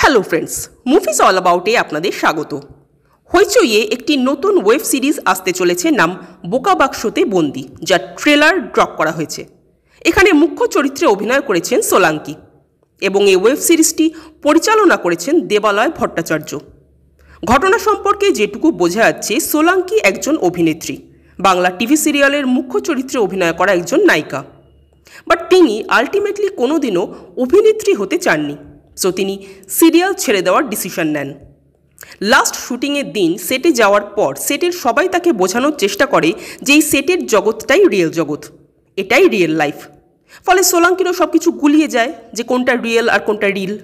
Hello friends, movies all অ্যাবাউটে আপনাদের স্বাগত। হইচইয়ে একটি নতুন ওয়েব সিরিজ আসতে চলেছে, নাম বোকা বাক্সতে বন্দি, যার ট্রেলার ড্রপ করা হয়েছে। এখানে মুখ্য চরিত্রে অভিনয় করেছেন সোলাঙ্কি এবং এই ওয়েব সিরিজটি পরিচালনা করেছেন দেবালয় ভট্টাচার্য। ঘটনা সম্পর্কে যেটুকু বোঝা যাচ্ছে, সোলাঙ্কি একজন অভিনেত্রী, বাংলা টিভি সিরিয়ালের মুখ্য চরিত্রে অভিনয় করা একজন নায়িকা। বাট তিনি আলটিমেটলি কোনোদিনও অভিনেত্রী হতে চাননি, সো তিনি সিরিয়াল ছেড়ে দেওয়ার ডিসিশন নেন। লাস্ট শুটিংয়ের দিন সেটে যাওয়ার পর সেটের সবাই তাকে বোঝানোর চেষ্টা করে যে এই সেটের জগৎটাই রিয়েল জগৎ, এটাই রিয়েল লাইফ। ফলে সোলাঙ্কিরও সব কিছু গুলিয়ে যায় যে কোনটা রিয়েল আর কোনটা রিল।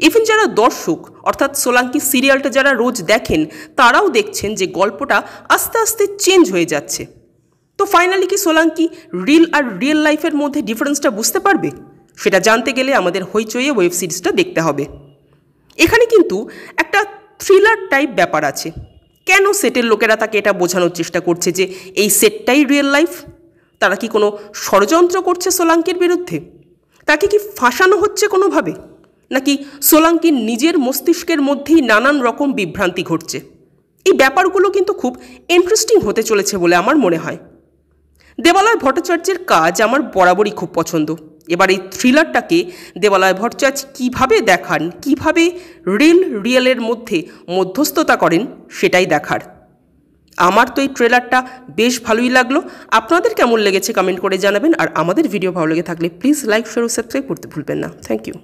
ইভেন যারা দর্শক, অর্থাৎ সোলাঙ্কি সিরিয়ালটা যারা রোজ দেখেন, তারাও দেখছেন যে গল্পটা আস্তে আস্তে চেঞ্জ হয়ে যাচ্ছে। তো ফাইনালি কি সোলাঙ্কি রিল আর রিয়েল লাইফের মধ্যে ডিফারেন্সটা বুঝতে পারবে? সেটা জানতে গেলে আমাদের হইচইয়ে ওয়েব সিরিজটা দেখতে হবে। এখানে কিন্তু একটা থ্রিলার টাইপ ব্যাপার আছে। কেন সেটের লোকেরা তাকে এটা বোঝানোর চেষ্টা করছে যে এই সেটটাই রিয়েল লাইফ? তারা কি কোনো ষড়যন্ত্র করছে সোলাঙ্কির বিরুদ্ধে? তাকে কি ফাঁসানো হচ্ছে কোনোভাবে? নাকি সোলাঙ্কির নিজের মস্তিষ্কের মধ্যেই নানান রকম বিভ্রান্তি ঘটছে? এই ব্যাপারগুলো কিন্তু খুব ইন্টারেস্টিং হতে চলেছে বলে আমার মনে হয়। দেবালয় ভট্টাচার্যের কাজ আমার বরাবরই খুব পছন্দ। এবার এই থ্রিলারটাকে দেবালয় ভট্টাচার্য কীভাবে দেখান, কীভাবে রিয়েলের মধ্যে মধ্যস্থতা করেন, সেটাই দেখার। আমার তো এই ট্রেলারটা বেশ ভালোই লাগলো। আপনাদের কেমন লেগেছে কমেন্ট করে জানাবেন। আর আমাদের ভিডিও ভালো লেগে থাকলে প্লিজ লাইক, শেয়ার ও সাবস্ক্রাইব করতে ভুলবেন না। Thank you.